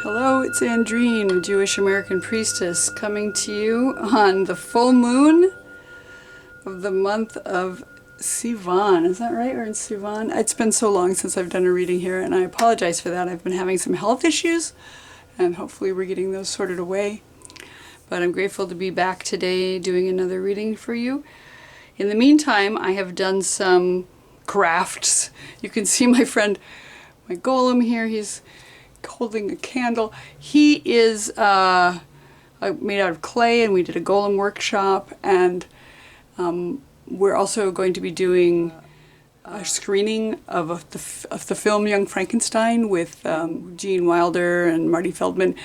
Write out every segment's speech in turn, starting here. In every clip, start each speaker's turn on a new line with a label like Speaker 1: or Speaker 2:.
Speaker 1: Hello, it's Andrine, Jewish American priestess, coming to you on the full moon of the month of Sivan. Is that right? We're in Sivan. It's been so long since I've done a reading here, and I apologize for that. I've been having some health issues, and hopefully we're getting those sorted away. But I'm grateful to be back today doing another reading for you. In the meantime, I have done some crafts. You can see my friend, my golem here. He's holding a candle. He is made out of clay, and we did a golem workshop, and we're also going to be doing a screening of the film Young Frankenstein with Gene Wilder and Marty Feldman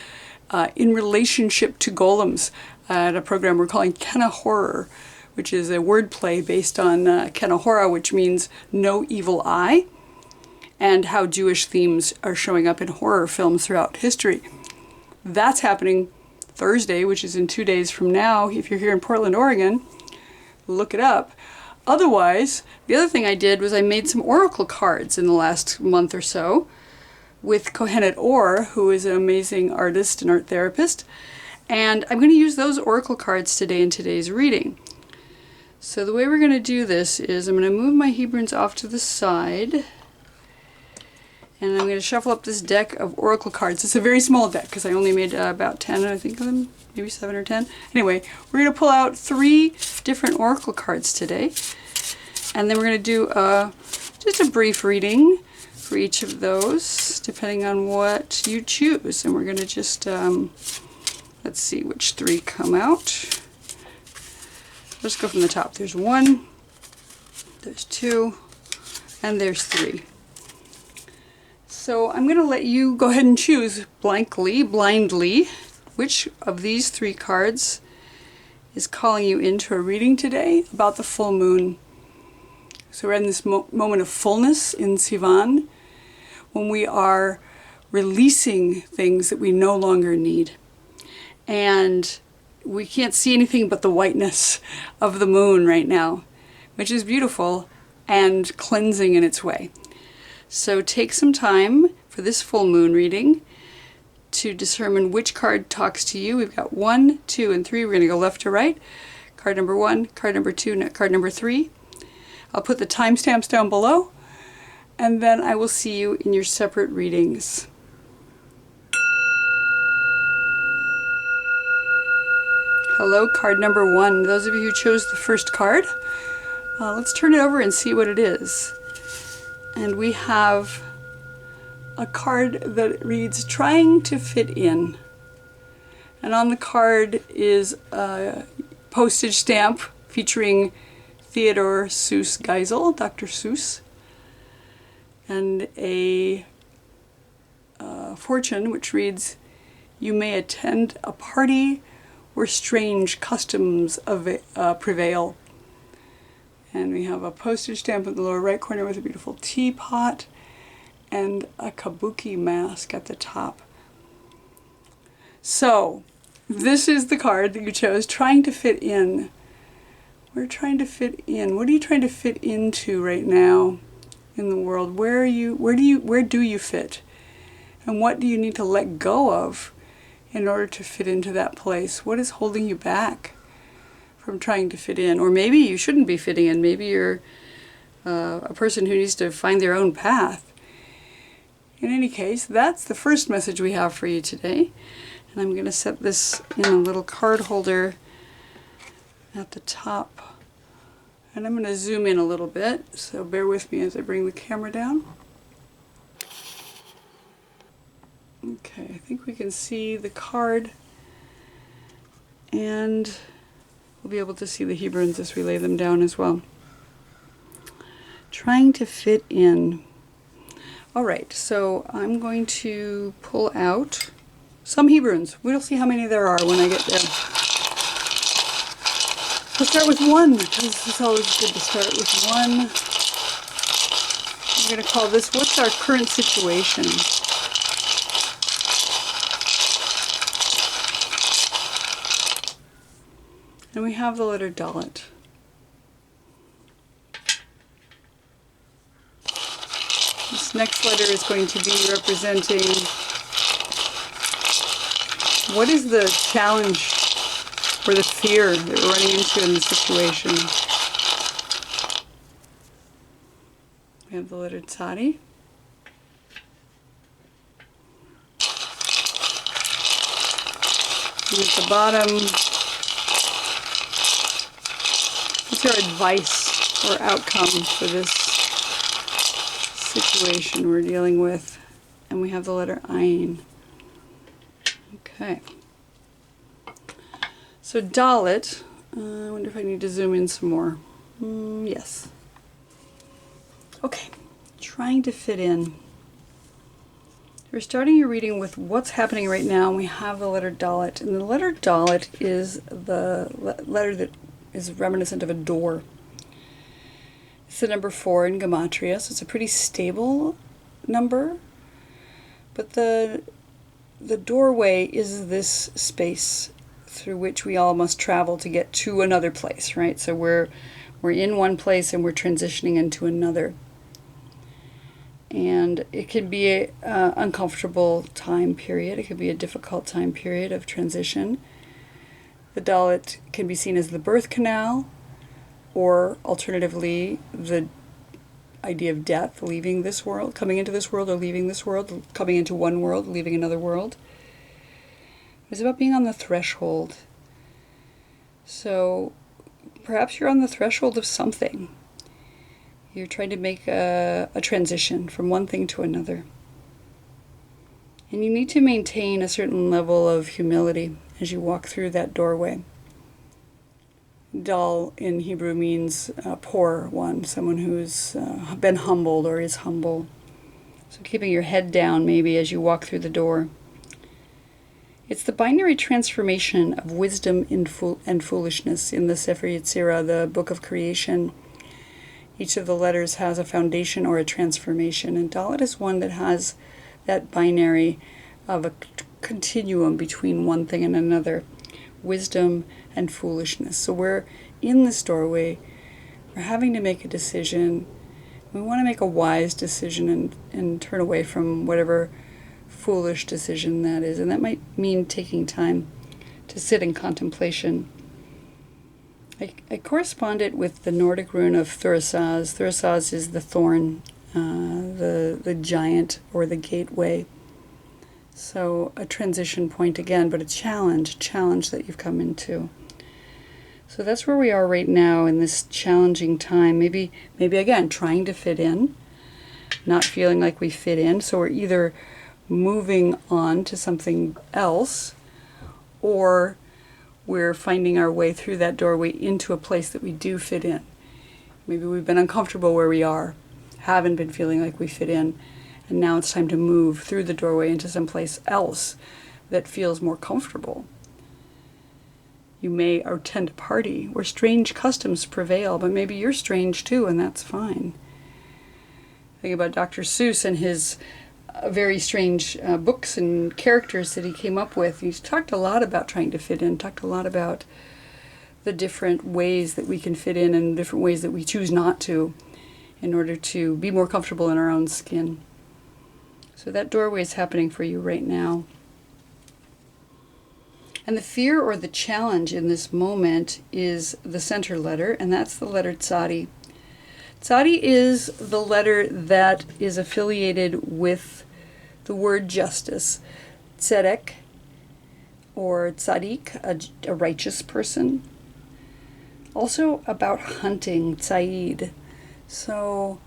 Speaker 1: in relationship to golems at a program we're calling Kenna Horror, which is a wordplay based on Kenna Horror, which means no evil eye, and how Jewish themes are showing up in horror films throughout history. That's happening Thursday, which is in 2 days from now. If you're here in Portland, Oregon, look it up. Otherwise, the other thing I did was I made some oracle cards in the last month or so with Kohenet Or, who is an amazing artist and art therapist. And I'm going to use those oracle cards today in today's reading. So the way we're going to do this is I'm going to move my Hebrunes off to the side. And I'm going to shuffle up this deck of oracle cards. It's a very small deck because I only made about 10, I think of them, maybe 7 or 10. Anyway, we're going to pull out 3 different oracle cards today. And then we're going to do just a brief reading for each of those, depending on what you choose. And we're going to just, let's see which 3 come out. Let's go from the top. There's 1, there's 2, and there's 3. So I'm going to let you go ahead and choose blindly, which of these 3 cards is calling you into a reading today about the full moon. So we're in this moment of fullness in Sivan, when we are releasing things that we no longer need. And we can't see anything but the whiteness of the moon right now, which is beautiful and cleansing in its way. So take some time for this full moon reading to determine which card talks to you. We've got 1, 2, and 3. We're going to go left to right. Card number 1, card number 2, card number 3. I'll put the timestamps down below, and then I will see you in your separate readings. Hello, card number 1. Those of you who chose the first card, let's turn it over and see what it is. And we have a card that reads, Trying to Fit In. And on the card is a postage stamp featuring Theodore Seuss Geisel, Dr. Seuss, and a fortune which reads, You may attend a party where strange customs prevail. And we have a postage stamp in the lower right corner with a beautiful teapot and a kabuki mask at the top. So, this is the card that you chose, Trying to Fit In. We're trying to fit in. What are you trying to fit into right now in the world? Where do you fit? And what do you need to let go of in order to fit into that place? What is holding you back from trying to fit in? Or maybe you shouldn't be fitting in. Maybe you're a person who needs to find their own path. In any case, that's the first message we have for you today. And I'm going to set this in a little card holder at the top. And I'm going to zoom in a little bit, so bear with me as I bring the camera down. Okay, I think we can see the card, and we'll be able to see the Hebrunes as we lay them down as well. Trying to fit in. Alright, so I'm going to pull out some Hebrunes. We'll see how many there are when I get there. We'll start with 1, because it's always good to start with 1. I'm going to call this, What's Our Current Situation? And we have the letter Dalet. This next letter is going to be representing What is the challenge or the fear that we're running into in this situation? We have the letter Tzadi. And at the bottom, what's our advice or outcome for this situation we're dealing with? And we have the letter Ayin. Okay. So Dalet, I wonder if I need to zoom in some more. Yes. Okay, trying to fit in. We're starting your reading with what's happening right now, and we have the letter Dalet. And the letter Dalet is the letter that is reminiscent of a door. It's the number 4 in Gematria, so it's a pretty stable number. But the doorway is this space through which we all must travel to get to another place, right? So we're in one place and we're transitioning into another. And it can be an uncomfortable time period. It could be a difficult time period of transition. The Dalet can be seen as the birth canal, or alternatively, the idea of death, leaving this world, coming into this world or leaving this world, coming into one world, leaving another world. It's about being on the threshold. So perhaps you're on the threshold of something. You're trying to make a transition from one thing to another. And you need to maintain a certain level of humility as you walk through that doorway. Dal in Hebrew means poor one, someone who's been humbled or is humble. So keeping your head down maybe as you walk through the door. It's the binary transformation of wisdom and foolishness in the Sefer Yetzirah, the book of creation. Each of the letters has a foundation or a transformation, and Dalet is one that has that binary of a continuum between one thing and another, wisdom and foolishness. So we're in this doorway, we're having to make a decision. We want to make a wise decision and turn away from whatever foolish decision that is, and that might mean taking time to sit in contemplation. I correspond it with the Nordic rune of Thurisaz. Thurisaz is the thorn, the giant, or the gateway. So a transition point again, but a challenge that you've come into. So that's where we are right now in this challenging time. Maybe again, trying to fit in, not feeling like we fit in. So we're either moving on to something else, or we're finding our way through that doorway into a place that we do fit in. Maybe we've been uncomfortable where we are, haven't been feeling like we fit in, and now it's time to move through the doorway into someplace else that feels more comfortable. You may attend a party where strange customs prevail, but maybe you're strange too, and that's fine. Think about Dr. Seuss and his very strange books and characters that he came up with. He's talked a lot about trying to fit in, talked a lot about the different ways that we can fit in and different ways that we choose not to in order to be more comfortable in our own skin. So that doorway is happening for you right now. And the fear or the challenge in this moment is the center letter, and that's the letter Tzadi. Tzadi is the letter that is affiliated with the word justice. Tzedek, or tzadik, a righteous person. Also about hunting, tzayid. So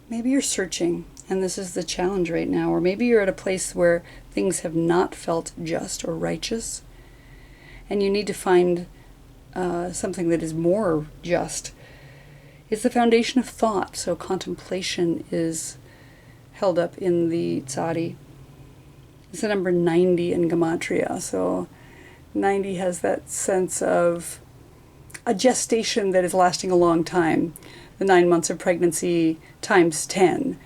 Speaker 1: maybe you're searching, and this is the challenge right now. Or maybe you're at a place where things have not felt just or righteous, and you need to find something that is more just. It's the foundation of thought, so contemplation is held up in the Tzadi. It's the number 90 in Gematria, so 90 has that sense of a gestation that is lasting a long time. The 9 months of pregnancy times 10.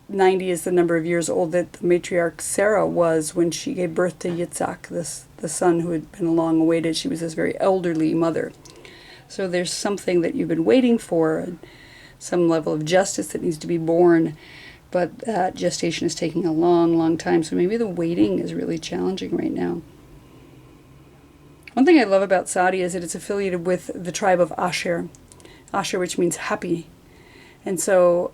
Speaker 1: 90 is the number of years old that the matriarch Sarah was when she gave birth to Yitzhak, the son who had been long awaited. She was this very elderly mother. So there's something that you've been waiting for, some level of justice that needs to be born but that gestation is taking a long, long time. So maybe the waiting is really challenging right now. One thing I love about Sadi is that it's affiliated with the tribe of Asher. Asher, which means happy. And so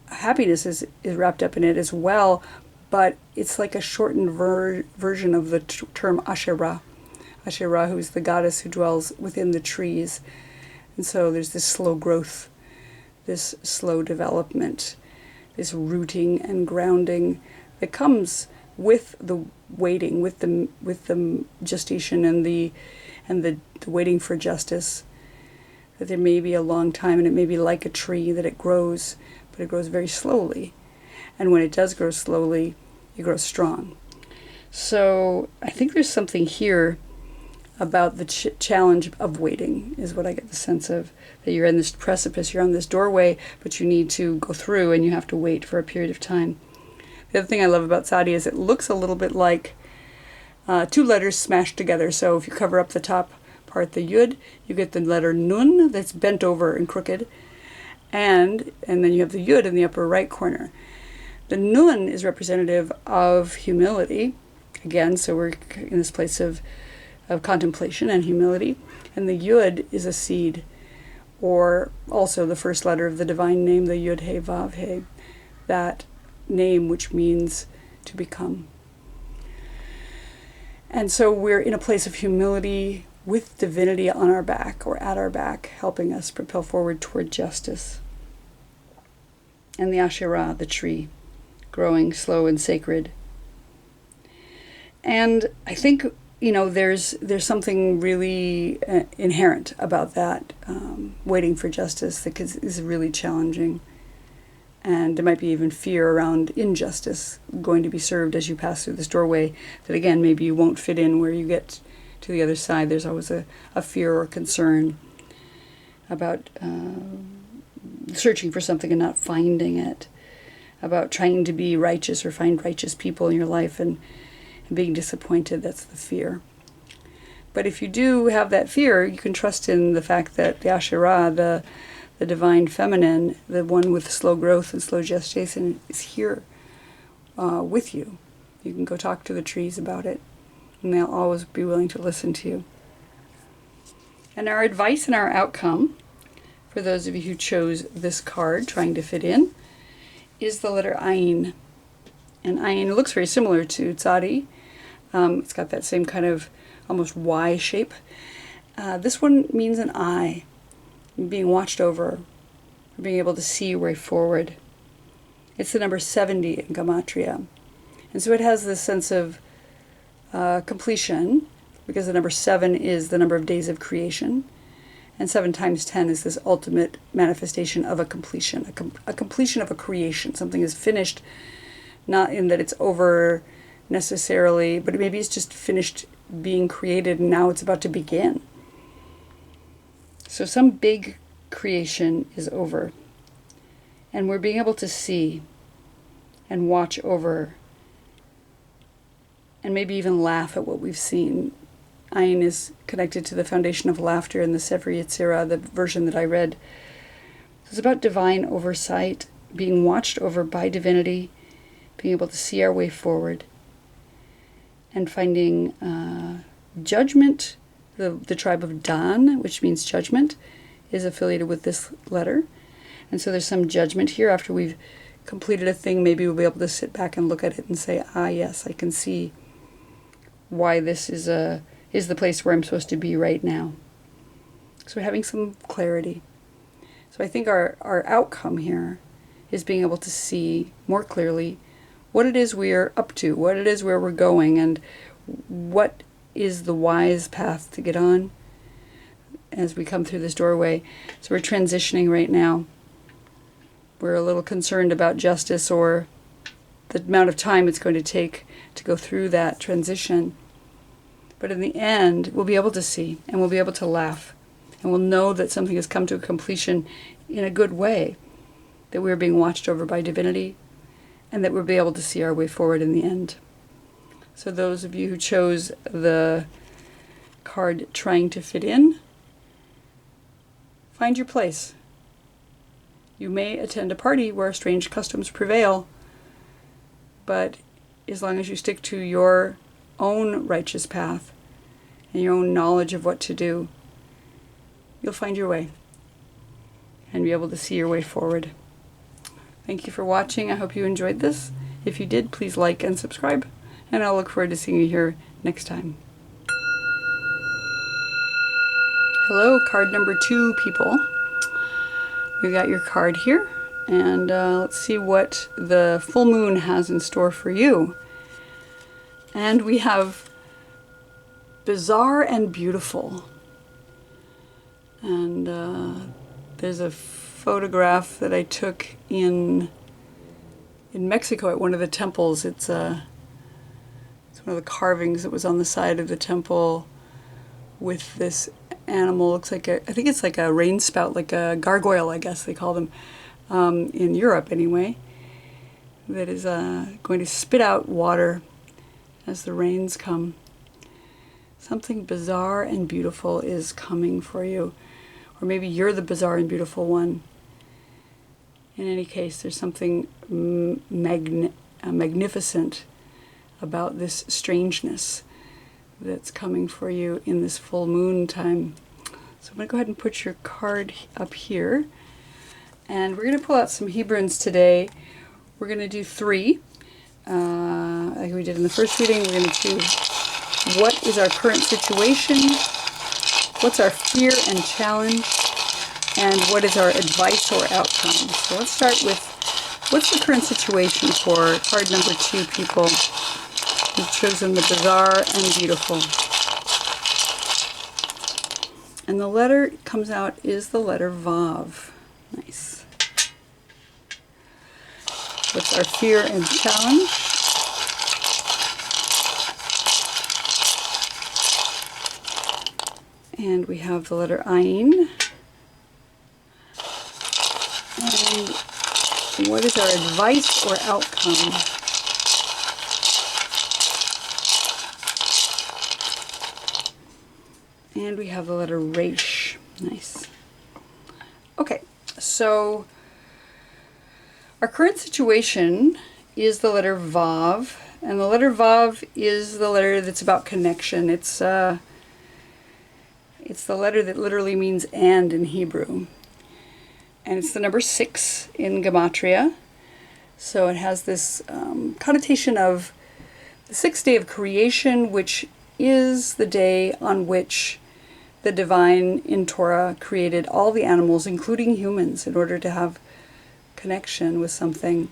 Speaker 1: happiness is wrapped up in it as well, but it's like a shortened version of the term Asherah. Asherah, who is the goddess who dwells within the trees. And so there's this slow growth, this slow development, this rooting and grounding that comes with the waiting, with the gestation and the waiting for justice. That there may be a long time, and it may be like a tree that it grows, but it grows very slowly. And when it does grow slowly, it grows strong. So I think there's something here about the challenge of waiting, is what I get the sense of. That you're in this precipice, you're on this doorway, but you need to go through and you have to wait for a period of time. The other thing I love about Sadi is it looks a little bit like two letters smashed together. So if you cover up the top part, the Yud, you get the letter Nun that's bent over and crooked, and then you have the Yud in the upper right corner. The Nun is representative of humility, again, so we're in this place of contemplation and humility, and the Yud is a seed, or also the first letter of the divine name, the Yud He Vav He, that name which means to become. And so we're in a place of humility with divinity on our back, or at our back, helping us propel forward toward justice. And the Asherah, the tree, growing slow and sacred. And I think, there's something really inherent about that, waiting for justice, that is really challenging. And there might be even fear around injustice going to be served as you pass through this doorway, that again, maybe you won't fit in where you get to the other side. There's always a fear or concern about searching for something and not finding it, about trying to be righteous or find righteous people in your life and being disappointed. That's the fear. But if you do have that fear, you can trust in the fact that the Asherah, the divine feminine, the one with slow growth and slow gestation, is here with you. You can go talk to the trees about it, and they'll always be willing to listen to you. And our advice and our outcome, for those of you who chose this card, trying to fit in, is the letter Ayin. And Ayin looks very similar to Tzadi. It's got that same kind of almost Y shape. This one means an eye, being watched over, being able to see your way forward. It's the number 70 in Gematria. And so it has this sense of completion, because the number 7 is the number of days of creation. And 7 times 10 is this ultimate manifestation of a completion, a completion of a creation. Something is finished, not in that it's over necessarily, but maybe it's just finished being created and now it's about to begin. So some big creation is over. And we're being able to see and watch over and maybe even laugh at what we've seen. Ayin is connected to the foundation of laughter in the Sefer Yetzirah, the version that I read. It's about divine oversight, being watched over by divinity, being able to see our way forward, and finding judgment. The tribe of Dan, which means judgment, is affiliated with this letter. And so there's some judgment here. After we've completed a thing, maybe we'll be able to sit back and look at it and say, yes, I can see why this is the place where I'm supposed to be right now. So we're having some clarity. So I think our outcome here is being able to see more clearly what it is we're up to, what it is where we're going, and what is the wise path to get on as we come through this doorway. So we're transitioning right now. We're a little concerned about justice or the amount of time it's going to take to go through that transition. But in the end, we'll be able to see, and we'll be able to laugh, and we'll know that something has come to a completion in a good way, that we're being watched over by divinity, and that we'll be able to see our way forward in the end. So those of you who chose the card trying to fit in, find your place. You may attend a party where strange customs prevail, but as long as you stick to your own righteous path and your own knowledge of what to do, you'll find your way and be able to see your way forward. Thank you for watching. I hope you enjoyed this. If you did, please like and subscribe, and I'll look forward to seeing you here next time. Hello, card number 2, people. We've got your card here, and let's see what the full moon has in store for you. And we have bizarre and beautiful. And there's a photograph that I took in Mexico at one of the temples. It's one of the carvings that was on the side of the temple with this animal. Looks like I think it's like a rain spout, like a gargoyle, I guess they call them in Europe anyway, that is going to spit out water as the rains come. Something bizarre and beautiful is coming for you, or maybe you're the bizarre and beautiful one. In any case, there's something magnificent about this strangeness that's coming for you in this full moon time. So I'm going to go ahead and put your card up here. And we're going to pull out some Hebrunes today. We're going to do 3. Like we did in the first reading, we're going to do what is our current situation, what's our fear and challenge, and what is our advice or outcome. So let's start with what's the current situation for card number 2, people who've chosen the bizarre and beautiful. And the letter that comes out is the letter Vav. Nice. What's our fear and challenge? And we have the letter Ayin. And what is our advice or outcome? And we have the letter Resh. Nice. Okay, so our current situation is the letter Vav, and the letter Vav is the letter that's about connection. It's the letter that literally means and in Hebrew. And it's the number 6 in Gematria. So it has this connotation of the 6th day of creation, which is the day on which the divine in Torah created all the animals, including humans, in order to have connection with something,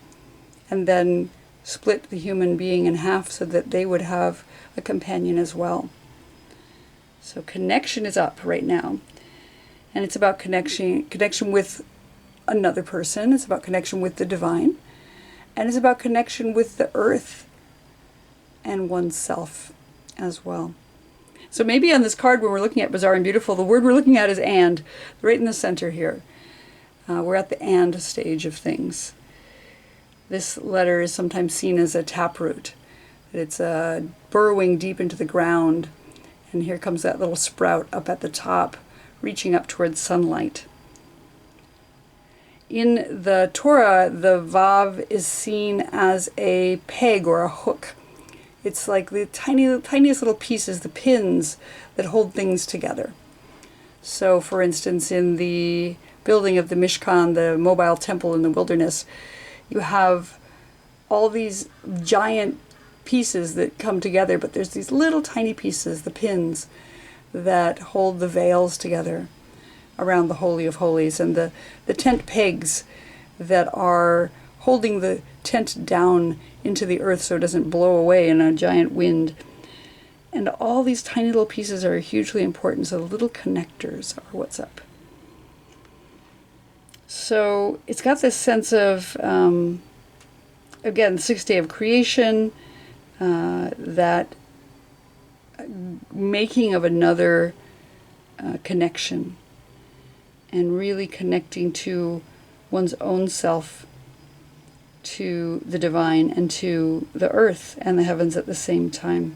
Speaker 1: and then split the human being in half so that they would have a companion as well. So connection is up right now, and it's about connection with another person. It's about connection with the divine, and it's about connection with the earth and oneself as well. So maybe on this card, when we're looking at bizarre and beautiful, the word we're looking at is and, right in the center here. We're at the and stage of things. This letter is sometimes seen as a taproot. It's burrowing deep into the ground, and here comes that little sprout up at the top, reaching up towards sunlight. In the Torah, the Vav is seen as a peg or a hook. It's like the tiniest little pieces, the pins that hold things together. So, for instance, in the building of the Mishkan, the mobile temple in the wilderness, you have all these giant pieces that come together, but there's these little tiny pieces, the pins, that hold the veils together around the Holy of Holies, and the tent pegs that are holding the tent down into the earth so it doesn't blow away in a giant wind. And all these tiny little pieces are hugely important, so the little connectors are what's up. So it's got this sense of, again, the 6th day of creation, that making of another connection, and really connecting to one's own self, to the divine, and to the earth and the heavens at the same time.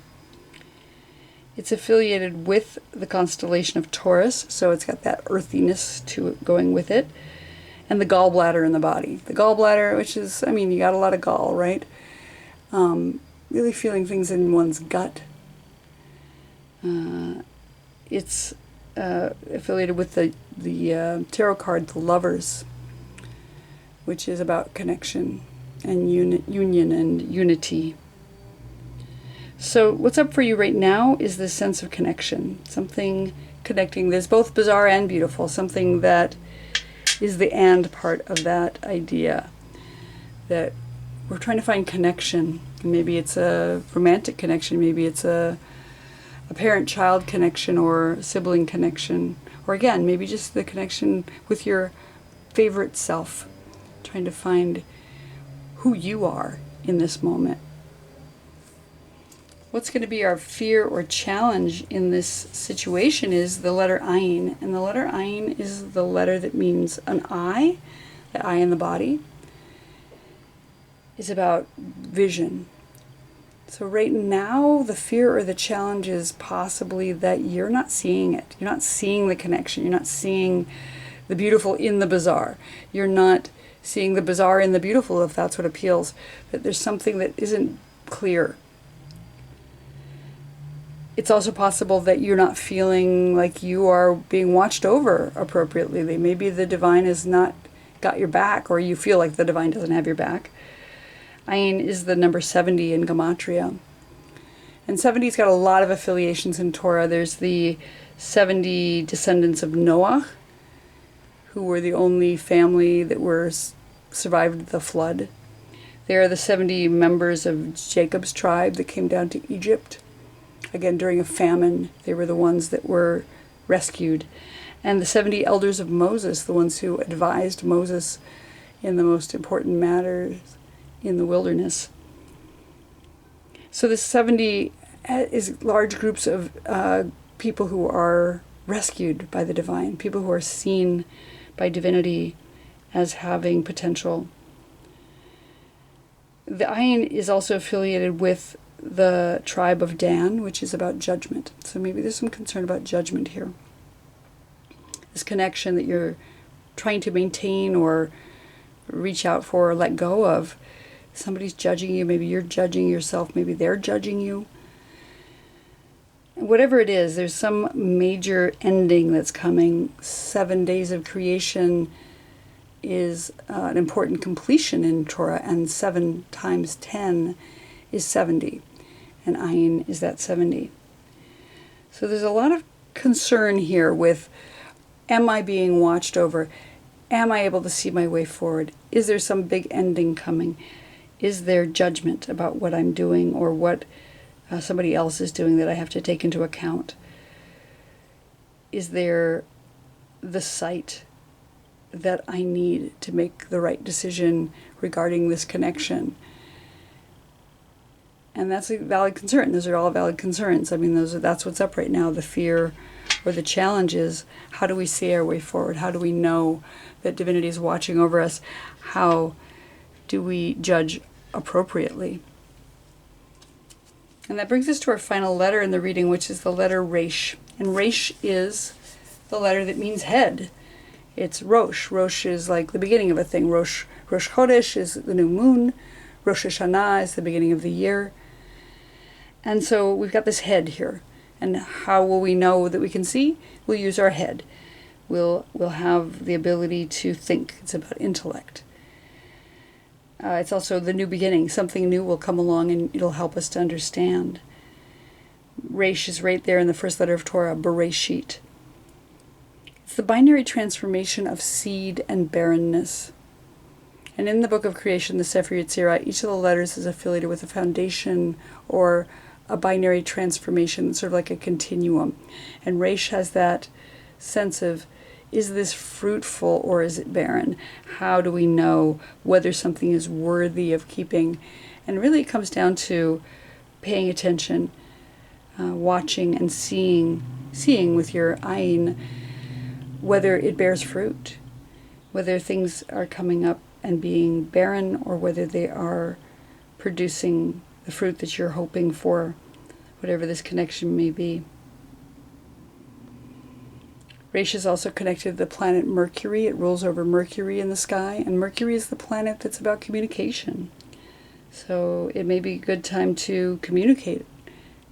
Speaker 1: It's affiliated with the constellation of Taurus, so it's got that earthiness to it going with it. and the gallbladder in the body. The gallbladder, which is, I mean, you got a lot of gall, right? Really feeling things in one's gut. It's affiliated with the tarot card, the Lovers, which is about connection and union and unity. So what's up for you right now is this sense of connection, something connecting. There's both bizarre and beautiful, something that is the and part of that idea, that we're trying to find connection. Maybe it's a romantic connection, maybe it's a parent-child connection or sibling connection, or again, maybe just the connection with your favorite self, trying to find who you are in this moment. What's going to be our fear or challenge in this situation is the letter Ayin. And the letter Ayin is the letter that means an eye, the eye in the body, is about vision. So right now, the fear or the challenge is possibly that you're not seeing it. You're not seeing the connection. You're not seeing the beautiful in the bizarre. You're not seeing the bizarre in the beautiful, if that's what appeals. That there's something that isn't clear. It's also possible that you're not feeling like you are being watched over appropriately. Maybe the divine has not got your back, or you feel like the divine doesn't have your back. Ayin is the number 70 in Gematria. And 70's got a lot of affiliations in Torah. There's the 70 descendants of Noah, who were the only family that survived the flood. They are the 70 members of Jacob's tribe that came down to Egypt. Again, during a famine, they were the ones that were rescued. And the 70 elders of Moses, the ones who advised Moses in the most important matters in the wilderness. So the 70 is large groups of people who are rescued by the divine, people who are seen by divinity as having potential. The Ayin is also affiliated with the tribe of Dan, which is about judgment. So maybe there's some concern about judgment here. This connection that you're trying to maintain or reach out for or let go of. Somebody's judging you, maybe you're judging yourself, maybe they're judging you. Whatever it is, there's some major ending that's coming. 7 days of creation is an important completion in Torah, and 7 times 10 is 70, and Ayin is that 70. So there's a lot of concern here with, am I being watched over? Am I able to see my way forward? Is there some big ending coming? Is there judgment about what I'm doing or what somebody else is doing that I have to take into account? Is there the sight that I need to make the right decision regarding this connection? And that's a valid concern. Those are all valid concerns. I mean, that's what's up right now. The fear or the challenge is, how do we see our way forward? How do we know that divinity is watching over us? How do we judge appropriately? And that brings us to our final letter in the reading, which is the letter Resh. And Resh is the letter that means head. It's Rosh. Rosh is like the beginning of a thing. Rosh Chodesh is the new moon. Rosh Hashanah is the beginning of the year. And so we've got this head here. And how will we know that we can see? We'll use our head. We'll have the ability to think. It's about intellect. It's also the new beginning. Something new will come along and it'll help us to understand. Resh is right there in the first letter of Torah, Bereshit. It's the binary transformation of seed and barrenness. And in the book of creation, the Sefer Yetzirah, each of the letters is affiliated with a foundation or a binary transformation, sort of like a continuum. And Resh has that sense of, is this fruitful or is it barren? How do we know whether something is worthy of keeping? And really it comes down to paying attention, watching and seeing with your ayin whether it bears fruit, whether things are coming up and being barren or whether they are producing the fruit that you're hoping for, whatever this connection may be. Rocha is also connected to the planet Mercury. It rules over Mercury in the sky, and Mercury is the planet that's about communication. So it may be a good time to communicate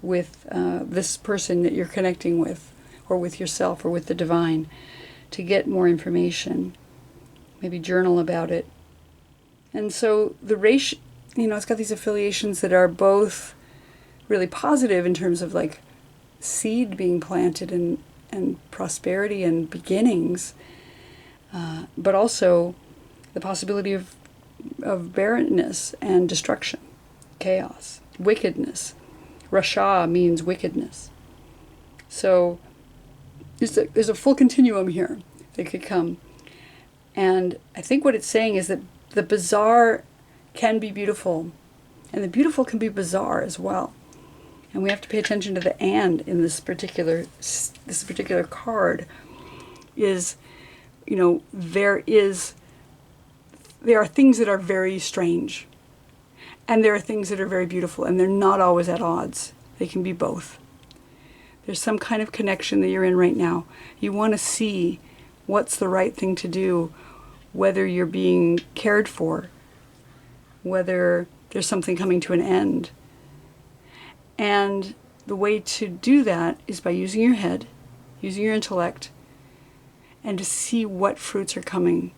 Speaker 1: with this person that you're connecting with, or with yourself, or with the divine, to get more information. Maybe journal about it. And so the Rocha, it's got these affiliations that are both really positive in terms of like seed being planted and prosperity and beginnings, but also the possibility of barrenness and destruction, chaos, wickedness. Rocha means wickedness. So there's a full continuum here that could come. And I think what it's saying is that the bizarre can be beautiful, and the beautiful can be bizarre as well. And we have to pay attention to the "and" in this particular card. Is, there are things that are very strange, and there are things that are very beautiful, and they're not always at odds. They can be both. There's some kind of connection that you're in right now. You want to see what's the right thing to do, whether you're being cared for, whether there's something coming to an end. And the way to do that is by using your head, using your intellect, and to see what fruits are coming.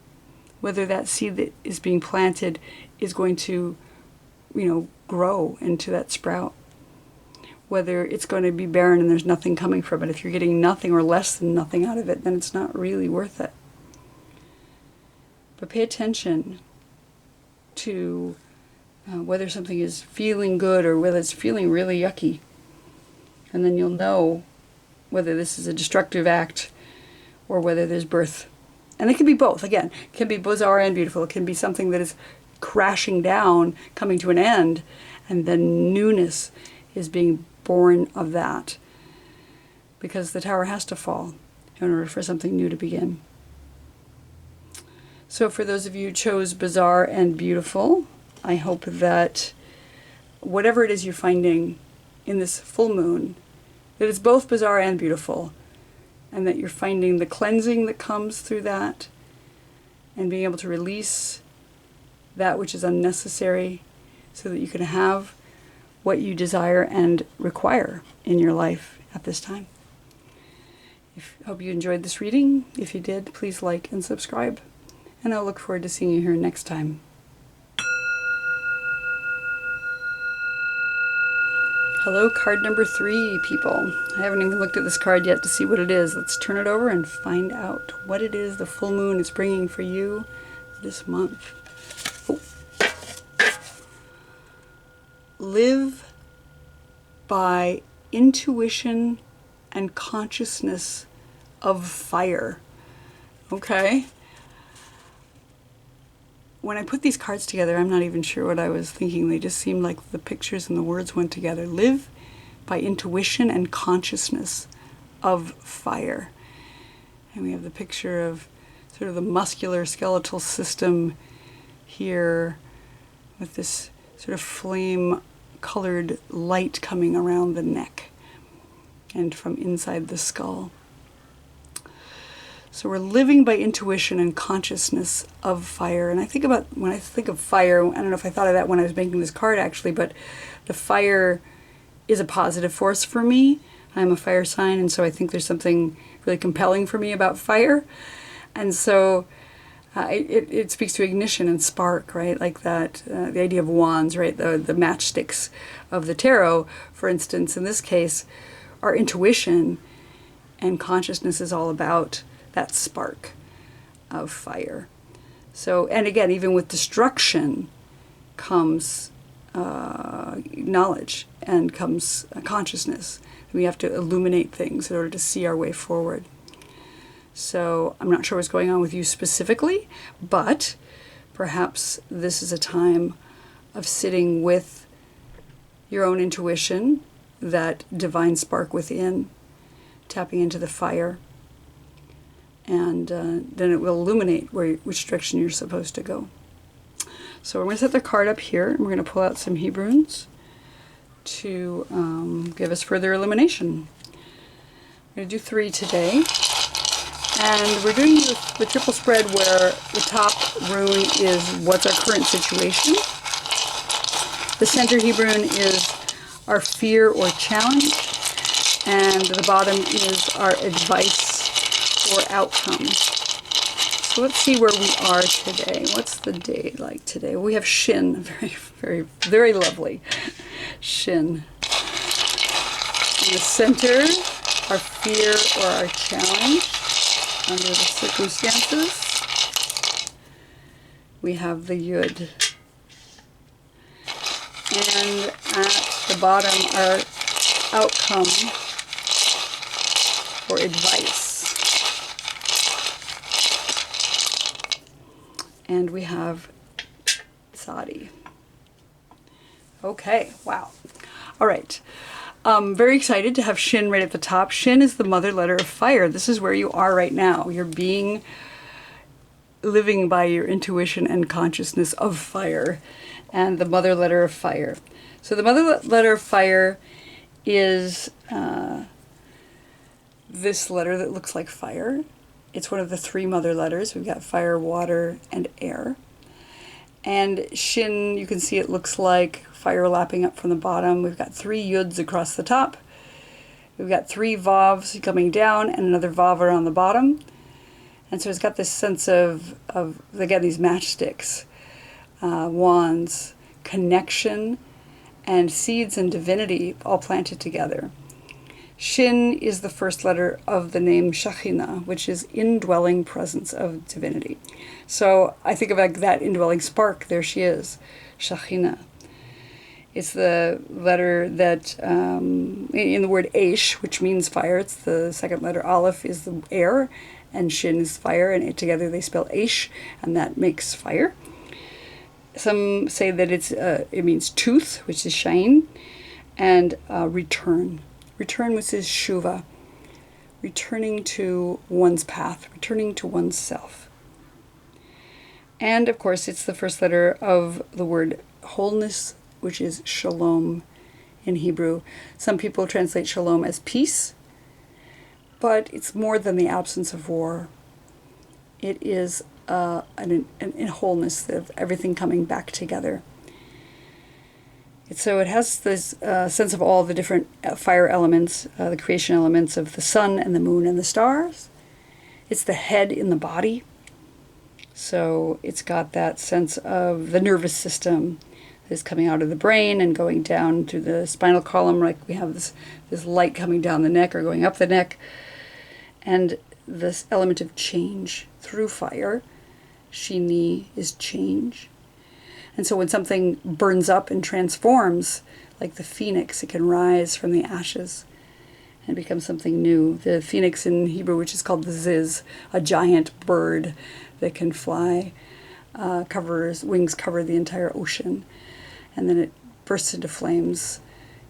Speaker 1: Whether that seed that is being planted is going to, grow into that sprout. Whether it's going to be barren and there's nothing coming from it. If you're getting nothing or less than nothing out of it, then it's not really worth it. But pay attention to whether something is feeling good or whether it's feeling really yucky. And then you'll know whether this is a destructive act or whether there's birth. And it can be both. Again, it can be bizarre and beautiful. It can be something that is crashing down, coming to an end, and then newness is being born of that. Because the tower has to fall in order for something new to begin. So for those of you who chose bizarre and beautiful, I hope that whatever it is you're finding in this full moon, that it's both bizarre and beautiful, and that you're finding the cleansing that comes through that, and being able to release that which is unnecessary so that you can have what you desire and require in your life at this time. I hope you enjoyed this reading. If you did, please like and subscribe. And I'll look forward to seeing you here next time. Hello, card number 3, people. I haven't even looked at this card yet to see what it is. Let's turn it over and find out what it is the full moon is bringing for you this month. Oh. Live by intuition and consciousness of fire. Okay? When I put these cards together, I'm not even sure what I was thinking. They just seemed like the pictures and the words went together. Live by intuition and consciousness of fire. And we have the picture of sort of the muscular skeletal system here with this sort of flame-colored light coming around the neck and from inside the skull. So we're living by intuition and consciousness of fire. And when I think of fire, I don't know if I thought of that when I was making this card actually, but the fire is a positive force for me. I'm a fire sign, and so I think there's something really compelling for me about fire. And so it speaks to ignition and spark, right? Like that, the idea of wands, right? The matchsticks of the tarot, for instance, in this case, our intuition and consciousness is all about that spark of fire. So, and again, even with destruction comes knowledge and comes consciousness. We have to illuminate things in order to see our way forward. So I'm not sure what's going on with you specifically, but perhaps this is a time of sitting with your own intuition, that divine spark within, tapping into the fire, and then it will illuminate which direction you're supposed to go. So we're going to set the card up here, and we're going to pull out some Hebrunes to give us further illumination. I'm going to do 3 today. And we're doing the triple spread where the top rune is what's our current situation. The center Hebrew is our fear or challenge. And the bottom is our advice or outcome. So let's see where we are today. What's the day like today? We have Shin, very, very, very lovely Shin. In the center, our fear or our challenge under the circumstances. We have the Yud. And at the bottom, our outcome or advice. And we have Sadi. Okay, wow. All right. Very excited to have Shin right at the top. Shin is the mother letter of fire. This is where you are right now. You're living by your intuition and consciousness of fire, and the mother letter of fire. So the mother letter of fire is this letter that looks like fire. It's one of the three mother letters. We've got fire, water, and air. And Shin, you can see it looks like fire lapping up from the bottom. We've got 3 yuds across the top. We've got 3 vavs coming down and another vav around the bottom. And so it's got this sense of again, these matchsticks, wands, connection, and seeds and divinity all planted together. Shin is the first letter of the name Shekhinah, which is indwelling presence of divinity. So I think of like that indwelling spark. There she is, Shekhinah. It's the letter that, in the word Aish, which means fire, it's the second letter. Aleph is the air, and Shin is fire, and together they spell Aish, and that makes fire. Some say that it means tooth, which is Shain, and return. Return, which is Shuva. Returning to one's path, returning to one's self. And of course, it's the first letter of the word wholeness, which is Shalom in Hebrew. Some people translate Shalom as peace, but it's more than the absence of war. It is an wholeness of everything coming back together. So it has this sense of all the different fire elements, the creation elements of the sun and the moon and the stars. It's the head in the body. So it's got that sense of the nervous system that's coming out of the brain and going down through the spinal column, like we have this light coming down the neck or going up the neck. And this element of change through fire. Shini is change. And so when something burns up and transforms, like the phoenix, it can rise from the ashes and become something new. The phoenix in Hebrew, which is called the ziz, a giant bird that can fly, wings cover the entire ocean. And then it bursts into flames,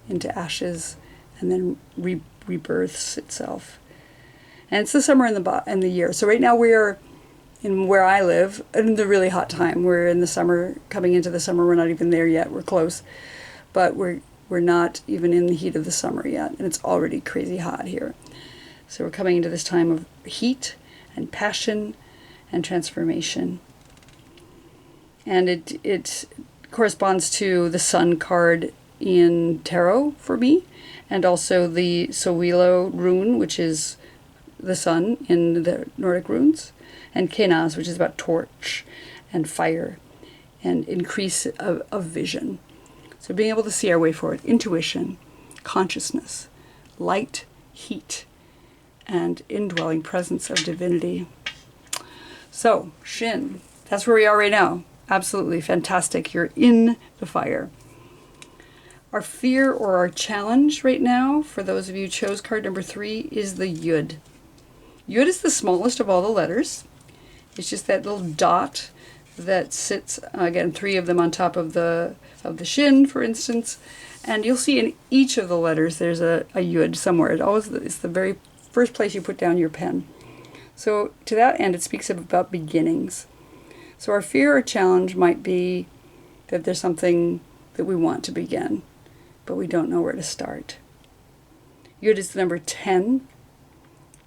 Speaker 1: into ashes, and then rebirths itself. And it's the summer and the year. So right now we are in where I live, in the really hot time. We're in the summer, coming into the summer. We're not even there yet. We're close. But we're not even in the heat of the summer yet. And it's already crazy hot here. So we're coming into this time of heat and passion and transformation. And it corresponds to the sun card in tarot for me. And also the Sowilo rune, which is the sun in the Nordic runes. And Kenaz, which is about torch and fire and increase of vision. So being able to see our way forward, intuition, consciousness, light, heat, and indwelling presence of divinity. So, Shin, that's where we are right now. Absolutely fantastic. You're in the fire. Our fear or our challenge right now, for those of you who chose card number 3, is the Yud. Yud is the smallest of all the letters. It's just that little dot that sits, again, 3 of them on top of the Shin, for instance. And you'll see in each of the letters there's a Yud somewhere. It's the very first place you put down your pen. So to that end, it speaks about beginnings. So our fear or challenge might be that there's something that we want to begin, but we don't know where to start. Yud is the number 10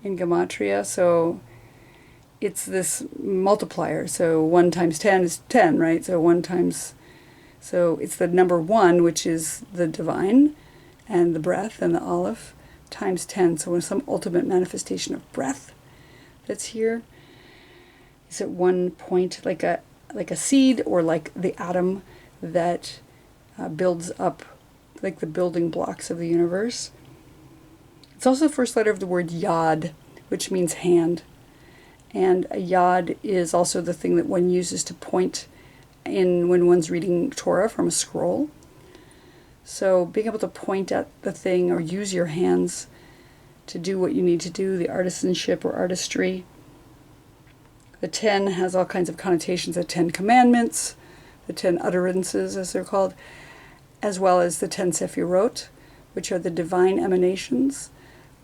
Speaker 1: in Gematria, so it's this multiplier. So 1 times 10 is 10, right? So it's the number 1, which is the divine and the breath and the aleph, times 10. So when some ultimate manifestation of breath that's here is at one point, like a seed, or like the atom that builds up, like the building blocks of the universe. It's also the first letter of the word yod, which means hand. And a yod is also the thing that one uses to point in when one's reading Torah from a scroll. So being able to point at the thing or use your hands to do what you need to do, the artisanship or artistry. The 10 has all kinds of connotations, the 10 commandments, the 10 utterances as they're called, as well as the 10 sephirot, which are the divine emanations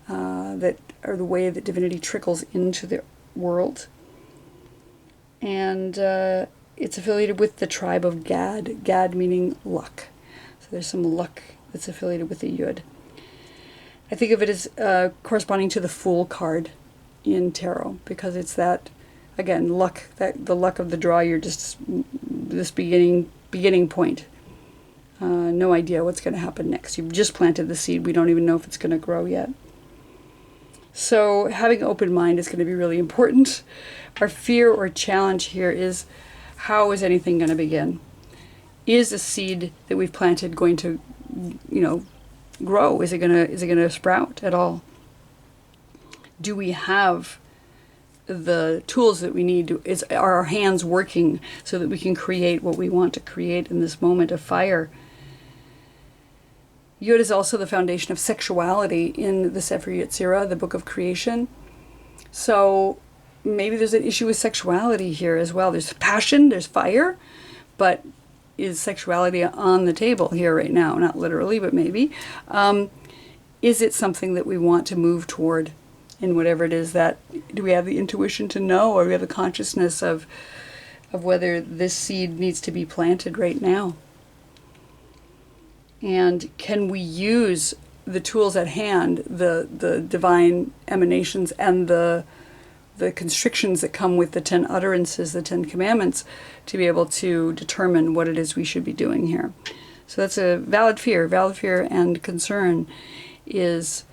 Speaker 1: that are the way that divinity trickles into the world. And it's affiliated with the tribe of Gad, Gad meaning luck. So there's some luck that's affiliated with the Yud. I think of it as corresponding to the Fool card in tarot, because it's that, again, luck, that the luck of the draw. You're just this beginning point. No idea what's going to happen next. You've just planted the seed. We don't even know if it's going to grow yet. So having an open mind is going to be really important. Our fear or challenge here is, how is anything going to begin? Is a seed that we've planted going to, grow? Is it gonna sprout at all? Do we have the tools that we need? Are our hands working so that we can create what we want to create in this moment of fire? Yud is also the foundation of sexuality in the Sefer Yetzirah, the book of creation. So maybe there's an issue with sexuality here as well. There's passion, there's fire, but is sexuality on the table here right now? Not literally, but maybe. Is it something that we want to move toward in whatever it is that, do we have the intuition to know, or do we have the consciousness of whether this seed needs to be planted right now? And can we use the tools at hand, the divine emanations and the constrictions that come with the 10 utterances, the 10 commandments, to be able to determine what it is we should be doing here? So that's a valid fear. Valid fear and concern is,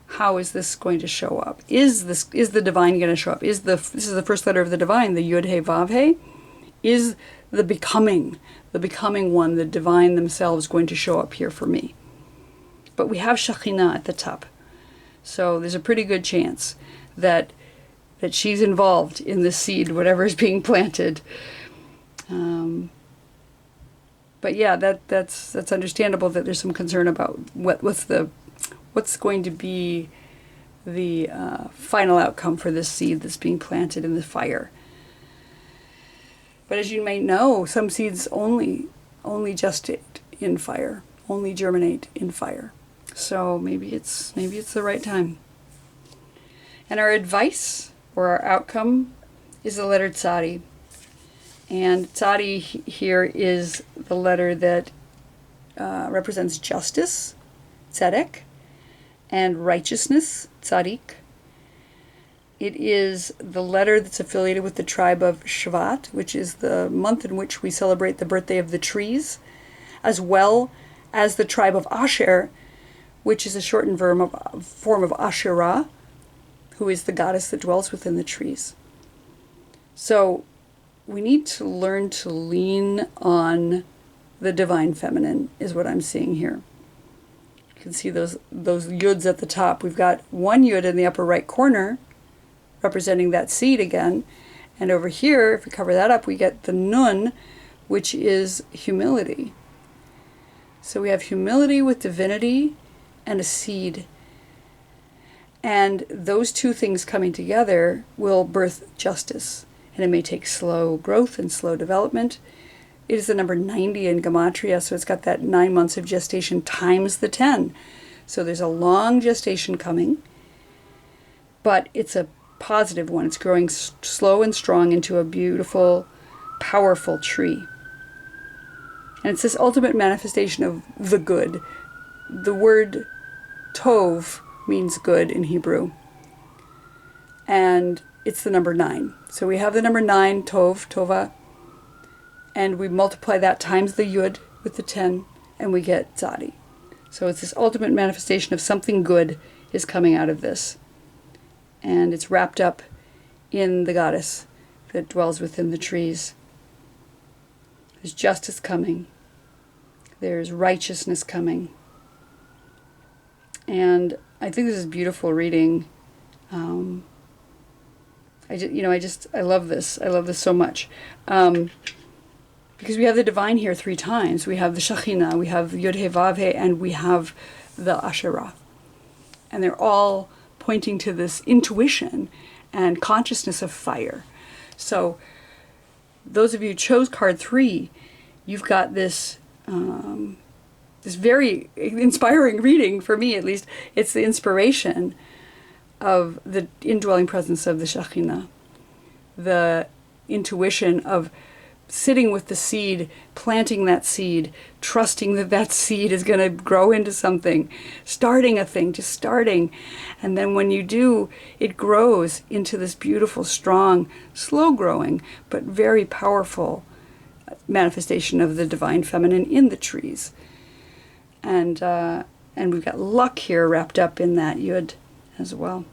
Speaker 1: how is this going to show up? Is the divine going to show up? This is the first letter of the divine, the Yud He Vav He? Is the becoming one, the divine themselves, going to show up here for me? But we have Shekhinah at the top. So there's a pretty good chance that she's involved in the seed, whatever is being planted. But yeah, that's understandable that there's some concern about what's going to be the final outcome for this seed that's being planted in the fire. But as you may know, some seeds only gestate in fire, only germinate in fire. So maybe it's the right time. And our advice, or our outcome, is the letter Tzadi. And Tzadi here is the letter that represents justice, tzedek, and righteousness, tzadik. It is the letter that's affiliated with the tribe of Shvat, which is the month in which we celebrate the birthday of the trees, as well as the tribe of Asher, which is a shortened form of Asherah, who is the goddess that dwells within the trees. So we need to learn to lean on the divine feminine, is what I'm seeing here. You can see those yuds at the top. We've got one yud in the upper right corner, representing that seed again. And over here, if we cover that up, we get the nun, which is humility. So we have humility with divinity and a seed. And those two things coming together will birth justice. And it may take slow growth and slow development. It is the number 90 in Gematria, so it's got that 9 months of gestation times the 10. So there's a long gestation coming, but it's a positive one. It's growing slow and strong into a beautiful, powerful tree. And it's this ultimate manifestation of the good. The word tov means good in Hebrew. And it's the number 9. So we have the number 9, Tov, Tova, and we multiply that times the Yud with the 10, and we get Tzadi. So it's this ultimate manifestation of something good is coming out of this. And it's wrapped up in the goddess that dwells within the trees. There's justice coming. There's righteousness coming. And I think this is beautiful reading. I love this. I love this so much. Because we have the divine here 3 times. We have the Shekhinah, we have Yud He Vav He, and we have the Asherah. And they're all pointing to this intuition and consciousness of fire. So those of you who chose card 3, you've got this this very inspiring reading, for me at least. It's the inspiration of the indwelling presence of the Shekhinah, the intuition of sitting with the seed, planting that seed, trusting that that seed is going to grow into something, starting a thing, just starting. And then when you do, it grows into this beautiful, strong, slow growing, but very powerful manifestation of the divine feminine in the trees. And we've got luck here wrapped up in that Yud as well.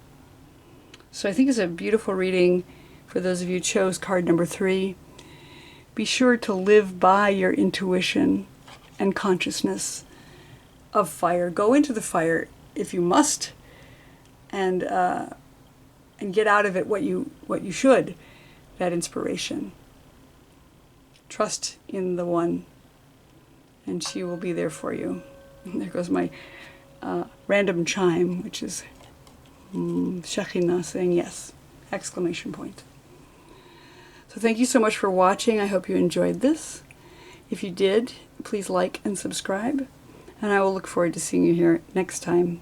Speaker 1: So I think it's a beautiful reading for those of you who chose card number 3. Be sure to live by your intuition and consciousness of fire. Go into the fire if you must, and get out of it what you should. That inspiration. Trust in the one, and she will be there for you. And there goes my random chime, which is Shekhinah saying yes! Exclamation point. So thank you so much for watching. I hope you enjoyed this. If you did, please like and subscribe. And I will look forward to seeing you here next time.